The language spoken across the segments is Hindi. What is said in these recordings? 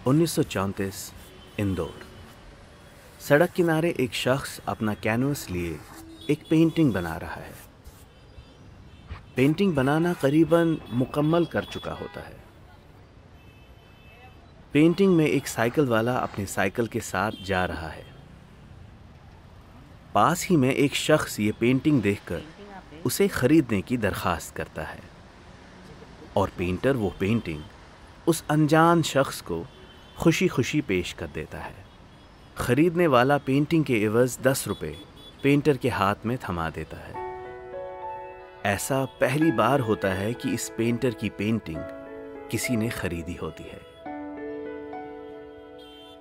1934 इंदौर। सड़क किनारे एक शख्स अपना कैनवस लिए एक पेंटिंग बना रहा है। पेंटिंग बनाना करीबन मुकम्मल कर चुका होता है। पेंटिंग में एक साइकिल वाला अपनी साइकिल के साथ जा रहा है। पास ही में एक शख्स ये पेंटिंग देखकर उसे खरीदने की दरखास्त करता है और पेंटर वो पेंटिंग उस अनजान शख्स को खुशी खुशी पेश कर देता है। खरीदने वाला पेंटिंग के एवज 10 रुपये पेंटर के हाथ में थमा देता है। ऐसा पहली बार होता है कि इस पेंटर की पेंटिंग किसी ने खरीदी होती है।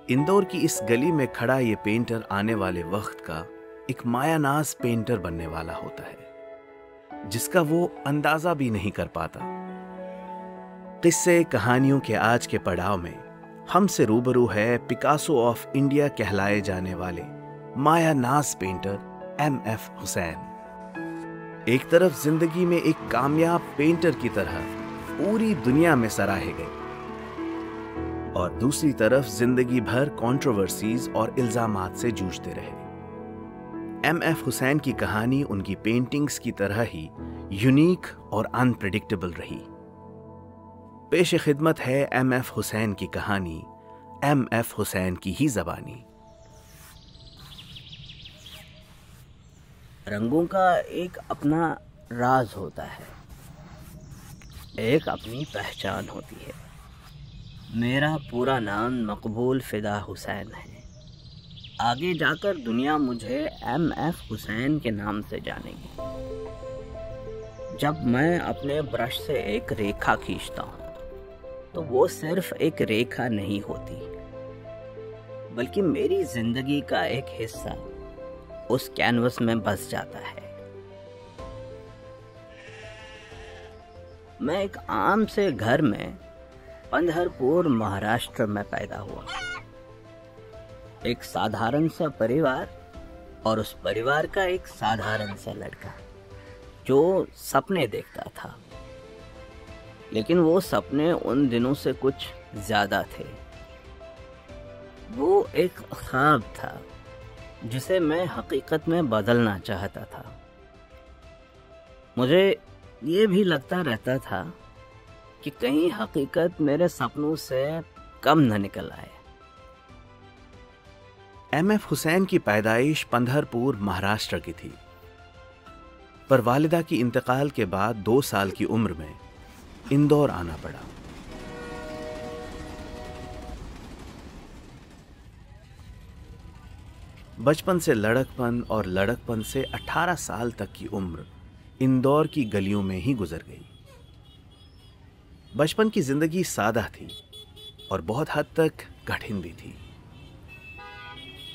इंदौर की इस गली में खड़ा ये पेंटर आने वाले वक्त का एक मायानाज पेंटर बनने वाला होता है, जिसका वो अंदाजा भी नहीं कर पाता। किस्से कहानियों के आज के पड़ाव में हमसे रूबरू है पिकासो ऑफ इंडिया कहलाए जाने वाले मायानाज पेंटर M.F. हुसैन। एक तरफ जिंदगी में एक कामयाब पेंटर की तरह पूरी दुनिया में सराहे गए और दूसरी तरफ जिंदगी भर कंट्रोवर्सीज और इल्जामात से जूझते रहे। M.F. हुसैन की कहानी उनकी पेंटिंग्स की तरह ही यूनिक और अनप्रेडिक्टेबल रही। पेश खिदमत है M.F. हुसैन की कहानी, M.F. हुसैन की ही ज़बानी। रंगों का एक अपना राज होता है, एक अपनी पहचान होती है। मेरा पूरा नाम मकबूल फ़िदा हुसैन है। आगे जाकर दुनिया मुझे M.F. हुसैन के नाम से जानेगी। जब मैं अपने ब्रश से एक रेखा खींचता हूँ तो वो सिर्फ एक रेखा नहीं होती, बल्कि मेरी जिंदगी का एक हिस्सा उस कैनवस में बस जाता है। मैं एक आम से घर में पंढरपुर महाराष्ट्र में पैदा हुआ। एक साधारण सा परिवार और उस परिवार का एक साधारण सा लड़का जो सपने देखता था, लेकिन वो सपने उन दिनों से कुछ ज्यादा थे। वो एक ख्वाब था जिसे मैं हकीकत में बदलना चाहता था। मुझे ये भी लगता रहता था कि कहीं हकीकत मेरे सपनों से कम न निकल आए। M.F. हुसैन की पैदाइश पंढरपुर महाराष्ट्र की थी, पर वालिदा की इंतकाल के बाद 2 साल की उम्र में इंदौर आना पड़ा। बचपन से लड़कपन और लड़कपन से 18 साल तक की उम्र इंदौर की गलियों में ही गुजर गई। बचपन की जिंदगी सादा थी और बहुत हद तक कठिन भी थी।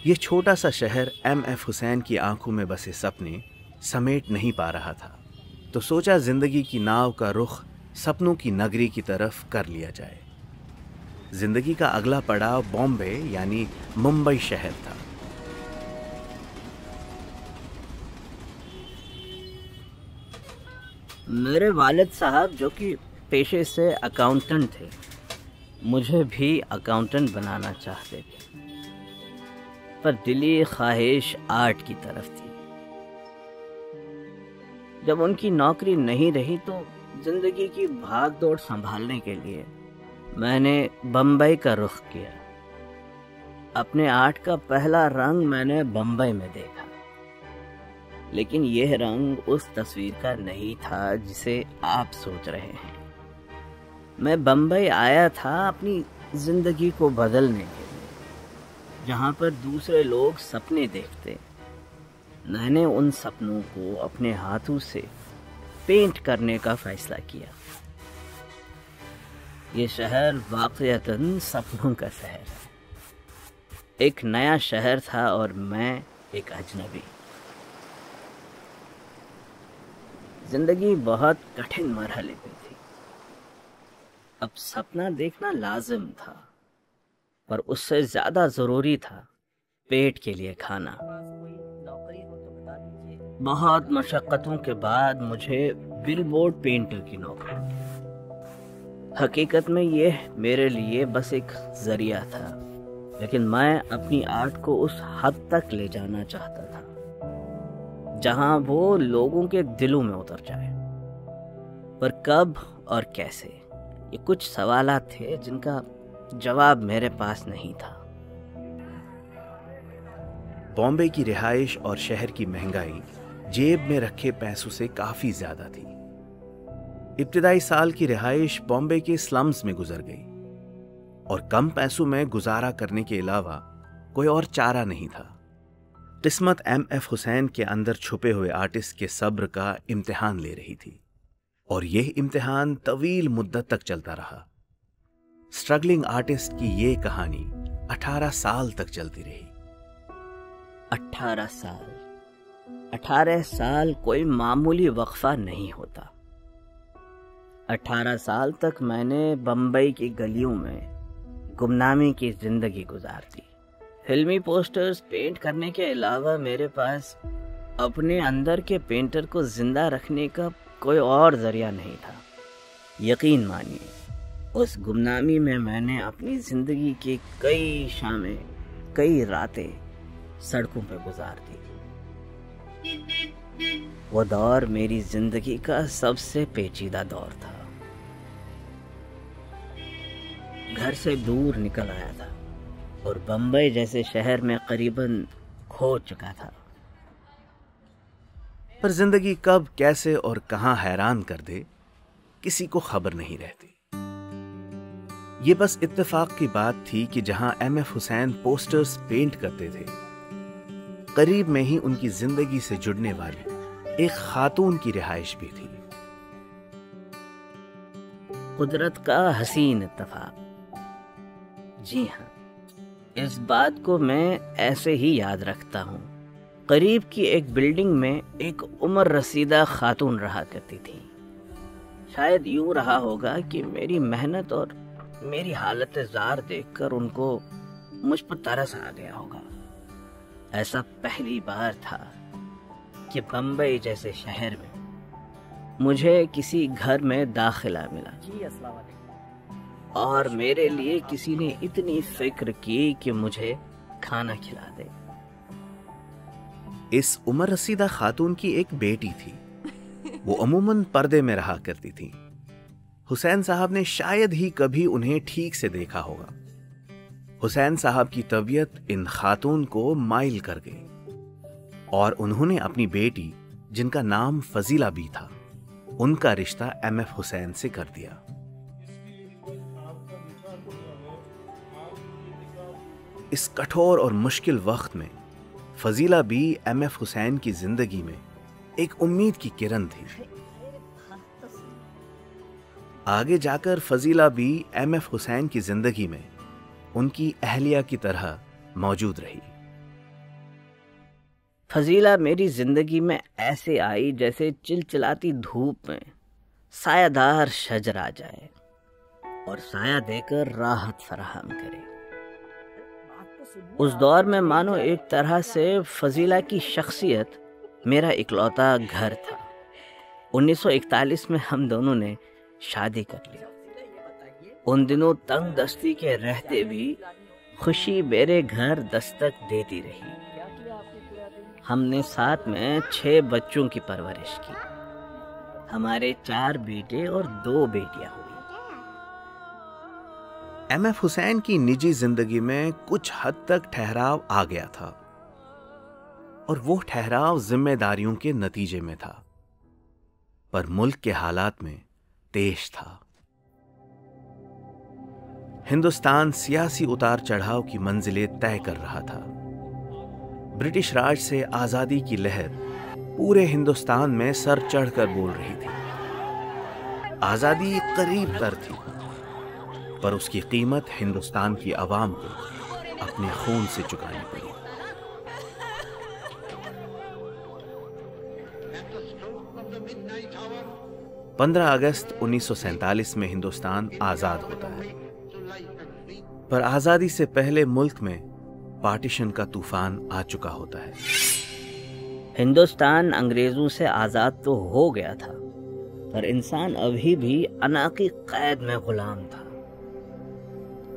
यह छोटा सा शहर M.F. हुसैन की आंखों में बसे सपने समेट नहीं पा रहा था, तो सोचा जिंदगी की नाव का रुख सपनों की नगरी की तरफ कर लिया जाए। जिंदगी का अगला पड़ाव बॉम्बे यानी मुंबई शहर था। मेरे वालिद साहब जो कि पेशे से अकाउंटेंट थे, मुझे भी अकाउंटेंट बनाना चाहते थे, पर दिली ख्वाहिश आर्ट की तरफ थी। जब उनकी नौकरी नहीं रही तो जिंदगी की भाग दौड़ संभालने के लिए मैंने बम्बई का रुख किया। अपने आर्ट का पहला रंग मैंने बम्बई में देखा, लेकिन यह रंग उस तस्वीर का नहीं था जिसे आप सोच रहे हैं। मैं बम्बई आया था अपनी जिंदगी को बदलने के लिए। जहां पर दूसरे लोग सपने देखते, मैंने उन सपनों को अपने हाथों से पेंट करने का फैसला किया। ये शहर वाकईतन सपनों का शहर है। एक नया शहर था और मैं एक अजनबी। जिंदगी बहुत कठिन मरहले पे थी। अब सपना देखना लाजिम था, पर उससे ज्यादा जरूरी था पेट के लिए खाना। बहुत मशक्कतों के बाद मुझे बिलबोर्ड पेंटर की नौकरी। हकीकत में ये मेरे लिए बस एक जरिया था, लेकिन मैं अपनी आर्ट को उस हद तक ले जाना चाहता था जहां वो लोगों के दिलों में उतर जाए। पर कब और कैसे, ये कुछ सवालात थे जिनका जवाब मेरे पास नहीं था। बॉम्बे की रिहाइश और शहर की महंगाई जेब में रखे पैसों से काफी ज्यादा थी। इब्तिदाई साल की रिहाइश बॉम्बे के स्लम्स में गुजर गई और कम पैसों में गुजारा करने के अलावा कोई और चारा नहीं था। किस्मत एमएफ हुसैन के अंदर छुपे हुए आर्टिस्ट के सब्र का इम्तिहान ले रही थी और यह इम्तिहान तवील मुद्दत तक चलता रहा। स्ट्रगलिंग आर्टिस्ट की ये कहानी 18 साल तक चलती रही। 18 साल कोई मामूली वक्फा नहीं होता। 18 साल तक मैंने बम्बई की गलियों में गुमनामी की जिंदगी गुजारी। फिल्मी पोस्टर्स पेंट करने के अलावा मेरे पास अपने अंदर के पेंटर को जिंदा रखने का कोई और जरिया नहीं था। यकीन मानिए, उस गुमनामी में मैंने अपनी जिंदगी की कई शामें, कई रातें सड़कों पर गुजार दी। वो दौर मेरी जिंदगी का सबसे पेचीदा दौर था। घर से दूर निकल आया था और बम्बई जैसे शहर में करीबन खो चुका था। पर जिंदगी कब, कैसे और कहां हैरान कर दे, किसी को खबर नहीं रहती। ये बस इत्तेफाक की बात थी कि जहां एमएफ हुसैन पोस्टर्स पेंट करते थे, करीब में ही उनकी जिंदगी से जुड़ने वाली एक खातून की रिहाइश भी थी। कुदरत का हसीन इत्तेफाक। जी हाँ, इस बात को मैं ऐसे ही याद रखता हूँ। करीब की एक बिल्डिंग में एक उम्र रसीदा खातून रहा करती थी। शायद यूं रहा होगा कि मेरी मेहनत और मेरी हालत जार देखकर उनको मुझ पर तरस आ गया होगा। ऐसा पहली बार था कि बम्बई जैसे शहर में मुझे किसी घर में दाखिला मिला। जी अस्सलाम वालेकुम। और मेरे लिए किसी ने इतनी फिक्र की कि मुझे खाना खिला दे। इस उम्र रसीदा खातून की एक बेटी थी। वो अमूमन पर्दे में रहा करती थी। हुसैन साहब ने शायद ही कभी उन्हें ठीक से देखा होगा। हुसैन साहब की तबीयत इन खातून को माइल कर गई और उन्होंने अपनी बेटी, जिनका नाम फजीला भी था, उनका रिश्ता एमएफ हुसैन से कर दिया। इस कठोर और मुश्किल वक्त में फजीला भी एमएफ हुसैन की जिंदगी में एक उम्मीद की किरण थी। आगे जाकर फजीला भी एमएफ हुसैन की जिंदगी में उनकी अहलिया की तरह मौजूद रही। फजीला मेरी जिंदगी में ऐसे आई जैसे चिलचिलाती धूप में सायादार शजर आ जाए और साया देकर राहत फराहम करे। उस दौर में मानो एक तरह से फजीला की शख्सियत मेरा इकलौता घर था। 1941 में हम दोनों ने शादी कर ली। उन दिनों तंग दस्ती के रहते भी खुशी मेरे घर दस्तक देती रही। हमने साथ में 6 बच्चों की परवरिश की। हमारे 4 बेटे और 2 बेटियां हुई। एमएफ हुसैन की निजी जिंदगी में कुछ हद तक ठहराव आ गया था और वो ठहराव जिम्मेदारियों के नतीजे में था, पर मुल्क के हालात में तेज था। हिंदुस्तान सियासी उतार चढ़ाव की मंजिलें तय कर रहा था। ब्रिटिश राज से आजादी की लहर पूरे हिंदुस्तान में सर चढ़कर बोल रही थी। आजादी करीब तर थी, पर उसकी कीमत हिंदुस्तान की आवाम को अपने खून से चुकानी पड़ी। पंद्रह अगस्त 1947 में हिंदुस्तान आजाद होता है, पर आजादी से पहले मुल्क में पार्टीशन का तूफान आ चुका होता है। हिंदुस्तान अंग्रेजों से आजाद तो हो गया था, पर इंसान अभी भी अना की कैद में गुलाम था।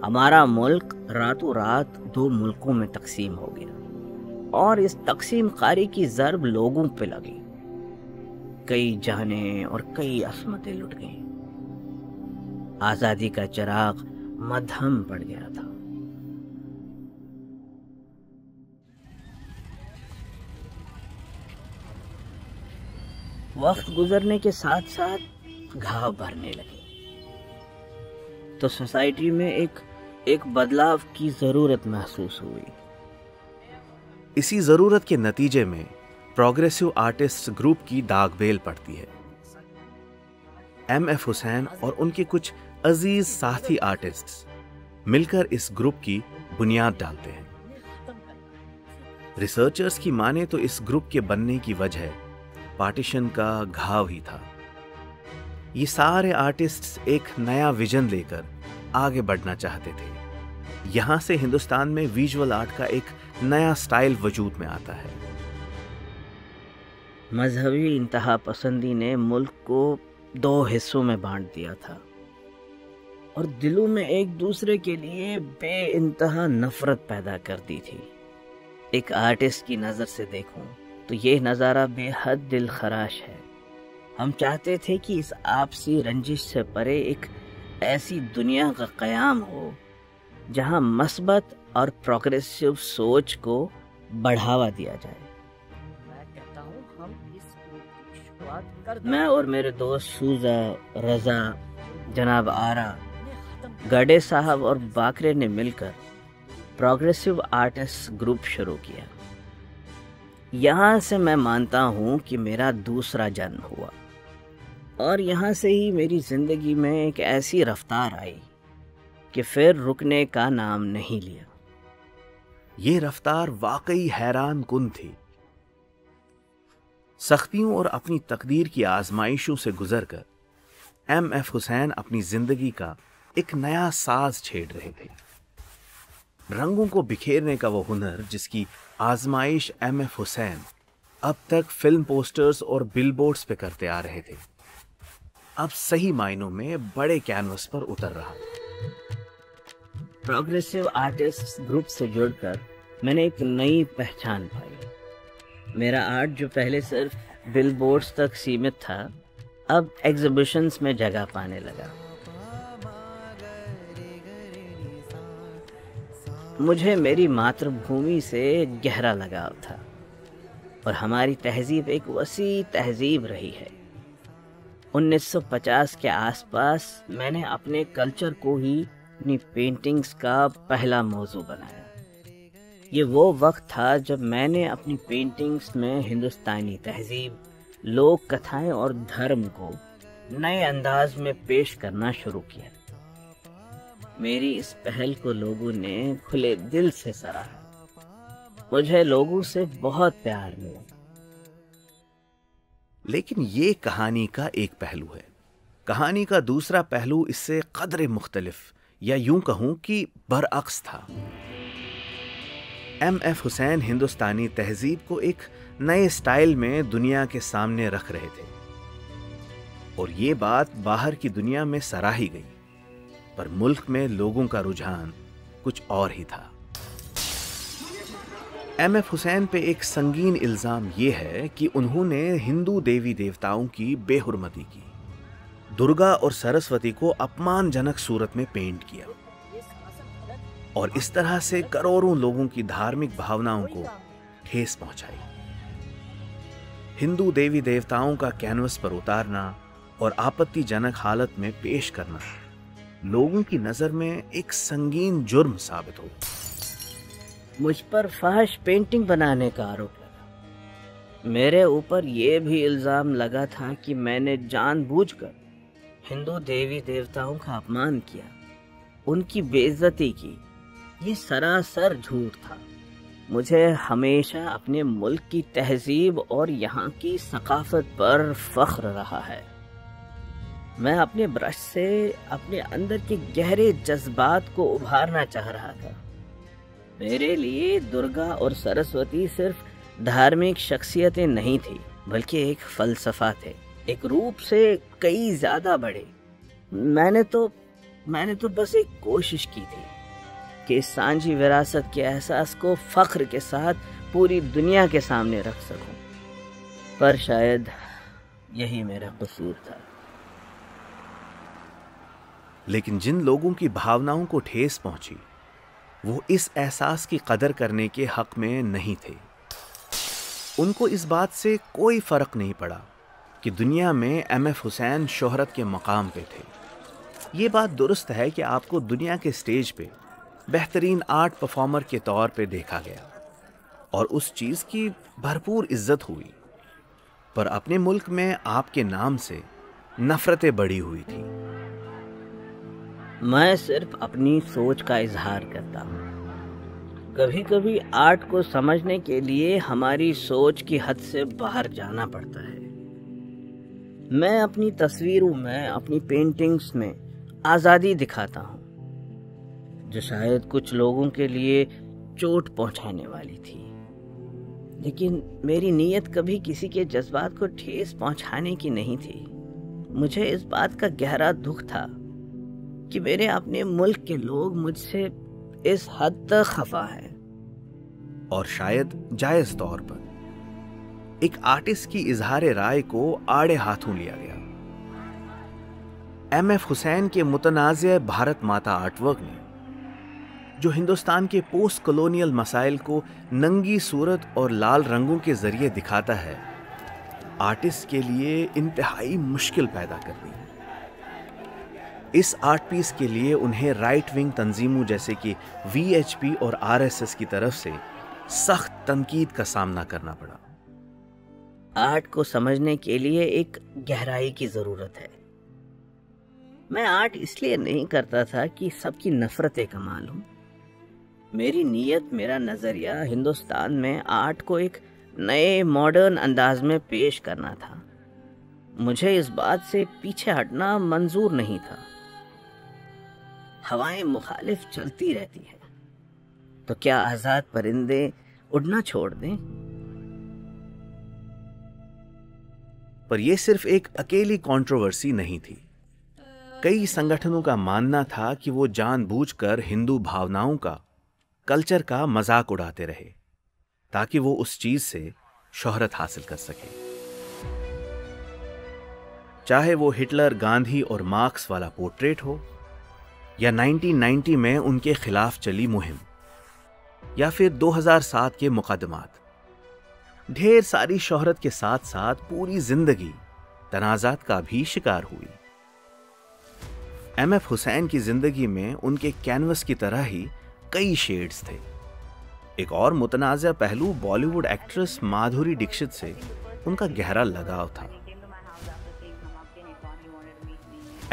हमारा मुल्क रातों रात 2 मुल्कों में तकसीम हो गया और इस तकसीम कारी की ज़र्ब लोगों पे लगी। कई जाने और कई असमतें लुट गईं। आज़ादी का चिराग मध्यम पड़ गया था। वक्त गुजरने के साथ साथ घाव भरने लगे तो सोसाइटी में एक बदलाव की जरूरत महसूस हुई। इसी जरूरत के नतीजे में प्रोग्रेसिव आर्टिस्ट ग्रुप की दागबेल पड़ती है। MF हुसैन और उनके कुछ अजीज साथी आर्टिस्ट्स मिलकर इस ग्रुप की बुनियाद डालते हैं। रिसर्चर्स की माने तो इस ग्रुप के बनने की वजह पार्टीशन का घाव ही था। ये सारे आर्टिस्ट्स एक नया विजन लेकर आगे बढ़ना चाहते थे। यहां से हिंदुस्तान में विजुअल आर्ट का एक नया स्टाइल वजूद में आता है। मजहबी इंतहा पसंदी ने मुल्क को 2 हिस्सों में बांट दिया था और दिलों में एक दूसरे के लिए बेइंतहा नफरत पैदा कर दी थी। एक आर्टिस्ट की नज़र से देखूं तो ये नज़ारा बेहद दिल खराश है। हम चाहते थे कि इस आपसी रंजिश से परे एक ऐसी दुनिया का क़याम हो जहां मस्बत और प्रोग्रेसिव सोच को बढ़ावा दिया जाए। मैं और मेरे दोस्त सूजा, रजा, जनाब आरा, गडे साहब और बाकरे ने मिलकर प्रोग्रेसिव आर्टिस्ट ग्रुप शुरू किया। यहाँ से मैं मानता हूँ कि मेरा दूसरा जन्म हुआ और यहाँ से ही मेरी जिंदगी में एक ऐसी रफ्तार आई कि फिर रुकने का नाम नहीं लिया। ये रफ्तार वाकई हैरान कुन थी। सख्तियों और अपनी तकदीर की आजमाइशों से गुजरकर MF हुसैन अपनी जिंदगी का एक नया साज छेड़ रहे थे। रंगों को बिखेरने का वो हुनर जिसकी आजमाइश MF हुसैन अब तक फिल्म पोस्टर्स और बिलबोर्ड्स पे करते आ रहे थे, अब सही मायनों में बड़े कैनवस पर उतर रहा। प्रोग्रेसिव आर्टिस्ट ग्रुप से जुड़कर मैंने एक नई पहचान पाई। मेरा आर्ट जो पहले सिर्फ बिलबोर्ड्स तक सीमित था, अब एग्जीबिशंस में जगह पाने लगा। मुझे मेरी मातृभूमि से गहरा लगाव था और हमारी तहजीब एक वसी तहजीब रही है। 1950 के आसपास मैंने अपने कल्चर को ही अपनी पेंटिंग्स का पहला मौजू बनाया। ये वो वक्त था जब मैंने अपनी पेंटिंग्स में हिंदुस्तानी तहजीब, लोक कथाएं और धर्म को नए अंदाज में पेश करना शुरू किया। मेरी इस पहल को लोगों ने खुले दिल से सराहा। मुझे लोगों से बहुत प्यार मिला। लेकिन ये कहानी का एक पहलू है। कहानी का दूसरा पहलू इससे कदरे मुख्तलिफ या यूं कहूं कि बरअक्स था। MF हुसैन हिंदुस्तानी तहजीब को एक नए स्टाइल में दुनिया के सामने रख रहे थे और ये बात बाहर की दुनिया में सराही गई, पर मुल्क में लोगों का रुझान कुछ और ही था। MF हुसैन पे एक संगीन इल्जाम यह है कि उन्होंने हिंदू देवी देवताओं की बेहुरमती की, दुर्गा और सरस्वती को अपमानजनक सूरत में पेंट किया और इस तरह से करोड़ों लोगों की धार्मिक भावनाओं को ठेस पहुंचाई। हिंदू देवी देवताओं का कैनवस पर उतारना और आपत्तिजनक हालत में पेश करना लोगों की नजर में एक संगीन जुर्म साबित हो। मुझ पर फहश पेंटिंग बनाने का आरोप लगा। मेरे ऊपर यह भी इल्जाम लगा था कि मैंने जानबूझकर हिंदू देवी देवताओं का अपमान किया, उनकी बेइज्जती की। ये सरासर झूठ था। मुझे हमेशा अपने मुल्क की तहजीब और यहाँ की सकाफत पर फख्र रहा है। मैं अपने ब्रश से अपने अंदर के गहरे जज्बात को उभारना चाह रहा था। मेरे लिए दुर्गा और सरस्वती सिर्फ धार्मिक शख्सियतें नहीं थी, बल्कि एक फलसफा थे। एक रूप से कई ज्यादा बड़े। मैंने तो बस एक कोशिश की थी कि इस सांझी विरासत के एहसास को फख्र के साथ पूरी दुनिया के सामने रख सकूं, पर शायद यही मेरा कसूर था। लेकिन जिन लोगों की भावनाओं को ठेस पहुंची वो इस एहसास की कदर करने के हक में नहीं थे। उनको इस बात से कोई फर्क नहीं पड़ा कि दुनिया में एमएफ हुसैन शोहरत के मकाम पे थे। ये बात दुरुस्त है कि आपको दुनिया के स्टेज पे बेहतरीन आर्ट परफॉर्मर के तौर पे देखा गया और उस चीज़ की भरपूर इज्जत हुई, पर अपने मुल्क में आपके नाम से नफरतें बढ़ी हुई थी। मैं सिर्फ अपनी सोच का इजहार करता हूँ। कभी कभी आर्ट को समझने के लिए हमारी सोच की हद से बाहर जाना पड़ता है। मैं अपनी तस्वीरों में, अपनी पेंटिंग्स में आज़ादी दिखाता हूँ जो शायद कुछ लोगों के लिए चोट पहुंचाने वाली थी, लेकिन मेरी नीयत कभी किसी के जज्बात को ठेस पहुंचाने की नहीं थी। मुझे इस बात का गहरा दुख था कि मेरे अपने मुल्क के लोग मुझसे इस हद तक खफा हैं। और शायद जायज तौर पर एक आर्टिस्ट की इजहार राय को आड़े हाथों लिया गया। एमएफ हुसैन के मुतनाज़ भारत माता आर्टवर्क ने, जो हिंदुस्तान के पोस्ट कॉलोनियल मसाइल को नंगी सूरत और लाल रंगों के जरिए दिखाता है, आर्टिस्ट के लिए इंतहाई मुश्किल पैदा कर दी। इस आर्ट पीस के लिए उन्हें राइट विंग तंजीमों जैसे कि वीएचपी और आरएसएस की तरफ से सख्त तनकीद का सामना करना पड़ा। आर्ट को समझने के लिए एक गहराई की जरूरत है। मैं आर्ट इसलिए नहीं करता था कि सबकी नफरतें कमा लूं। मेरी नीयत, मेरा नजरिया हिंदुस्तान में आर्ट को एक नए मॉडर्न अंदाज में पेश करना था। मुझे इस बात से पीछे हटना मंजूर नहीं था। हवाएं मुखालिफ चलती रहती हैं, तो क्या आजाद परिंदे उड़ना छोड़ दें? पर यह सिर्फ एक अकेली कंट्रोवर्सी नहीं थी। कई संगठनों का मानना था कि वो जानबूझकर हिंदू भावनाओं का, कल्चर का मजाक उड़ाते रहे ताकि वो उस चीज से शोहरत हासिल कर सके। चाहे वो हिटलर, गांधी और मार्क्स वाला पोर्ट्रेट हो, या 1990 में उनके खिलाफ चली मुहिम, या फिर 2007 के मुकदमात। ढेर सारी शोहरत के साथ साथ पूरी जिंदगी तनाजात का भी शिकार हुई। एमएफ हुसैन की जिंदगी में उनके कैनवस की तरह ही कई शेड्स थे। एक और मुतनाज़ा पहलू बॉलीवुड एक्ट्रेस माधुरी दीक्षित से उनका गहरा लगाव था।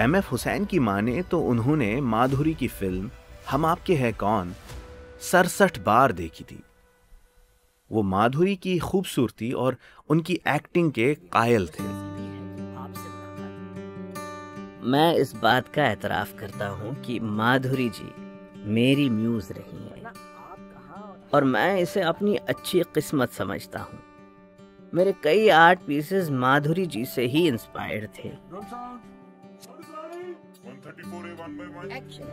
एमएफ हुसैन की माने तो उन्होंने माधुरी की फिल्म हम आपके हैं कौन 67 बार देखी थी। वो माधुरी की खूबसूरती और उनकी एक्टिंग के कायल थे। मैं इस बात का एतराफ करता हूँ कि माधुरी जी मेरी म्यूज रही हैं, और मैं इसे अपनी अच्छी किस्मत समझता हूँ। मेरे कई आर्ट पीसेस माधुरी जी से ही इंस्पायर्ड थे।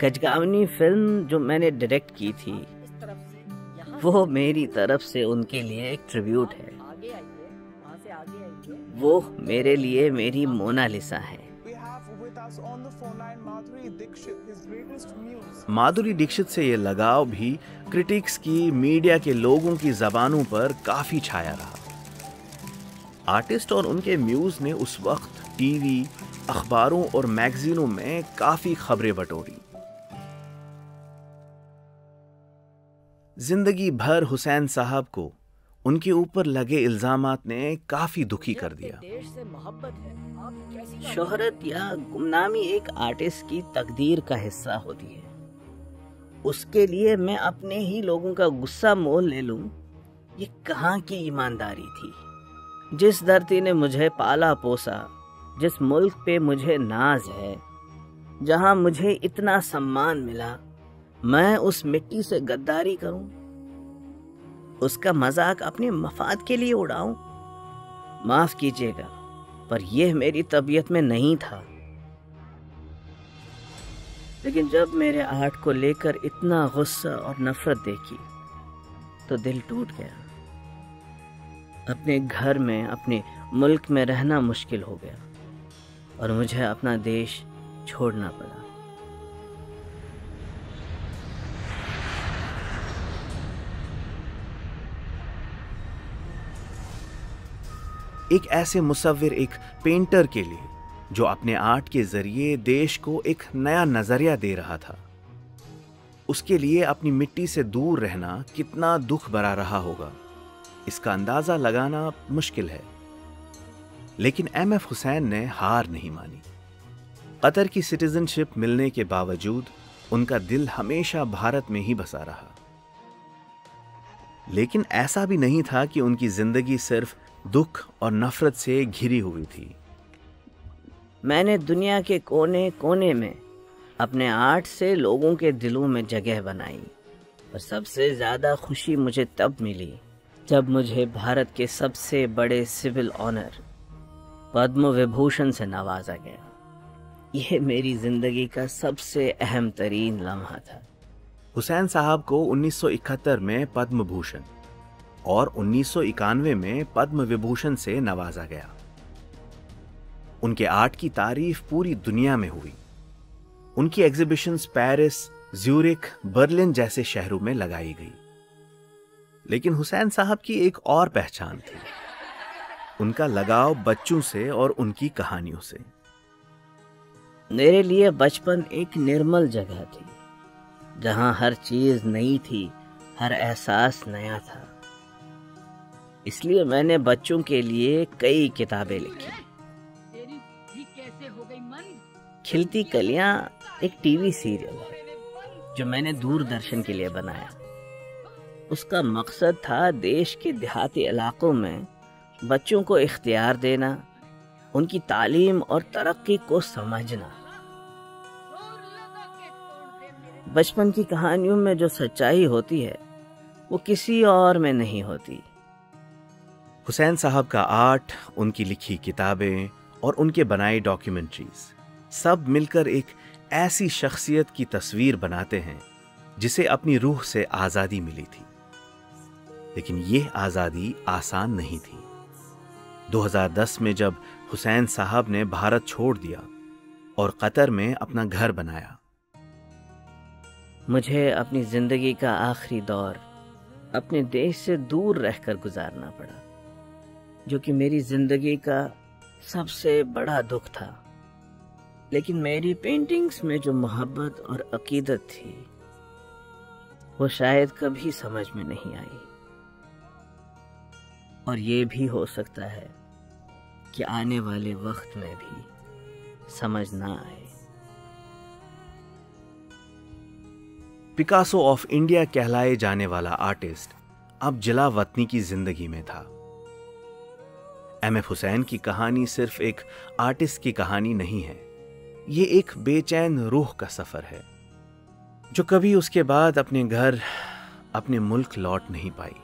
गजगावनी फिल्म जो मैंने डायरेक्ट की थी, वो मेरी तरफ से उनके लिए एक ट्रिब्यूट है। वो मेरे लिए मेरी मोनालिसा है। माधुरी दीक्षित से ये लगाव भी क्रिटिक्स की, मीडिया के लोगों की जबानों पर काफी छाया रहा। आर्टिस्ट और उनके म्यूज ने उस वक्त टीवी, अखबारों और मैगजीनों में काफी खबरें बटोरी। जिंदगी भर हुसैन साहब को उनके ऊपर लगे इल्जामात ने काफी दुखी कर दिया। शोहरत या गुमनामी एक आर्टिस्ट की तकदीर का हिस्सा होती है। उसके लिए मैं अपने ही लोगों का गुस्सा मोल ले लूं, ये कहाँ की ईमानदारी थी? जिस धरती ने मुझे पाला पोसा, जिस मुल्क पे मुझे नाज है, जहां मुझे इतना सम्मान मिला, मैं उस मिट्टी से गद्दारी करूं, उसका मजाक अपने मफाद के लिए उड़ाऊं? माफ कीजिएगा, पर यह मेरी तबीयत में नहीं था। लेकिन जब मेरे आर्ट को लेकर इतना गुस्सा और नफरत देखी तो दिल टूट गया। अपने घर में, अपने मुल्क में रहना मुश्किल हो गया और मुझे अपना देश छोड़ना पड़ा। एक ऐसे मुसव्विर, एक पेंटर के लिए जो अपने आर्ट के जरिए देश को एक नया नजरिया दे रहा था, उसके लिए अपनी मिट्टी से दूर रहना कितना दुख भरा रहा होगा, इसका अंदाजा लगाना मुश्किल है। लेकिन एमएफ हुसैन ने हार नहीं मानी। कतर की सिटीजनशिप मिलने के बावजूद उनका दिल हमेशा भारत में ही बसा रहा। लेकिन ऐसा भी नहीं था कि उनकी जिंदगी सिर्फ दुख और नफरत से घिरी हुई थी। मैंने दुनिया के कोने कोने में अपने आर्ट से लोगों के दिलों में जगह बनाई, और सबसे ज़्यादा खुशी मुझे तब मिली जब मुझे भारत के सबसे बड़े सिविल ऑनर पद्म विभूषण से नवाजा गया। यह मेरी ज़िंदगी का सबसे अहम तरीन लम्हा था। हुसैन साहब को 1971 में पद्म भूषण और 1991 में पद्म विभूषण से नवाजा गया। उनके आर्ट की तारीफ पूरी दुनिया में हुई। उनकी एग्जीबिशंस पेरिस, ज्यूरिख, बर्लिन जैसे शहरों में लगाई गई। लेकिन हुसैन साहब की एक और पहचान थी, उनका लगाव बच्चों से और उनकी कहानियों से। मेरे लिए बचपन एक निर्मल जगह थी, जहां हर चीज नई थी, हर एहसास नया था। इसलिए मैंने बच्चों के लिए कई किताबें लिखी। खिलती कलियां एक टीवी सीरियल है जो मैंने दूरदर्शन के लिए बनाया। उसका मकसद था देश के देहाती इलाकों में बच्चों को इख्तियार देना, उनकी तालीम और तरक्की को समझना। बचपन की कहानियों में जो सच्चाई होती है वो किसी और में नहीं होती। हुसैन साहब का आर्ट, उनकी लिखी किताबें और उनके बनाए डॉक्यूमेंट्रीज सब मिलकर एक ऐसी शख्सियत की तस्वीर बनाते हैं जिसे अपनी रूह से आज़ादी मिली थी। लेकिन यह आज़ादी आसान नहीं थी। 2010 में जब हुसैन साहब ने भारत छोड़ दिया और कतर में अपना घर बनाया, मुझे अपनी जिंदगी का आखिरी दौर अपने देश से दूर रहकर गुजारना पड़ा, जो कि मेरी जिंदगी का सबसे बड़ा दुख था। लेकिन मेरी पेंटिंग्स में जो मोहब्बत और अकीदत थी वो शायद कभी समझ में नहीं आई, और ये भी हो सकता है कि आने वाले वक्त में भी समझ ना आए। पिकासो ऑफ इंडिया कहलाए जाने वाला आर्टिस्ट अब जिला वतनी की जिंदगी में था। एमएफ हुसैन की कहानी सिर्फ एक आर्टिस्ट की कहानी नहीं है, ये एक बेचैन रूह का सफर है जो कभी उसके बाद अपने घर, अपने मुल्क लौट नहीं पाई।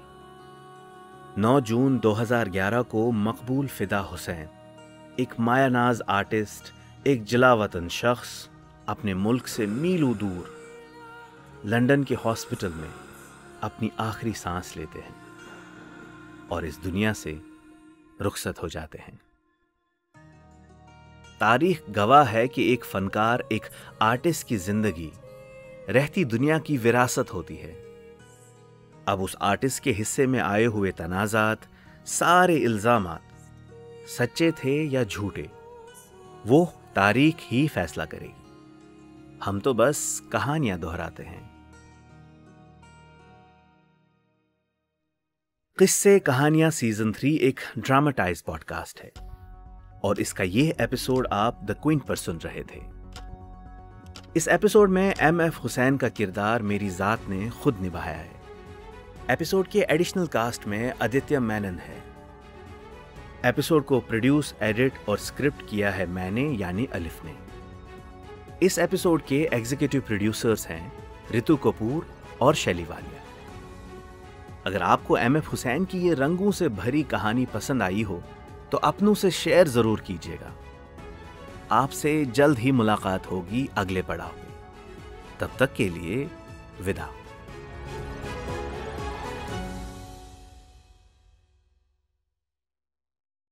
9 जून 2011 को मकबूल फिदा हुसैन, एक मायानाज आर्टिस्ट, एक जिला वतन शख्स, अपने मुल्क से मीलों दूर लंदन के हॉस्पिटल में अपनी आखिरी सांस लेते हैं और इस दुनिया से रुखसत हो जाते हैं। तारीख गवाह है कि एक फनकार, एक आर्टिस्ट की जिंदगी रहती दुनिया की विरासत होती है। अब उस आर्टिस्ट के हिस्से में आए हुए तनाजात, सारे इल्जामात सच्चे थे या झूठे, वो तारीख ही फैसला करेगी। हम तो बस कहानियां दोहराते हैं। किस्से कहानियां सीजन 3 एक ड्रामाटाइज पॉडकास्ट है और इसका यह एपिसोड आप द क्वीन पर सुन रहे थे। इस एपिसोड में एमएफ हुसैन का किरदार मेरी जात ने खुद निभाया है। एपिसोड के एडिशनल कास्ट में आदित्य मेनन है। एपिसोड को प्रोड्यूस, एडिट और स्क्रिप्ट किया है मैंने, यानी अलिफ ने। इस एपिसोड के एग्जीक्यूटिव प्रोड्यूसर्स हैं रितु कपूर और शैली वालिया। अगर आपको एमएफ हुसैन की ये रंगों से भरी कहानी पसंद आई हो तो अपनों से शेयर जरूर कीजिएगा। आपसे जल्द ही मुलाकात होगी अगले पड़ाव में। तब तक के लिए विदा।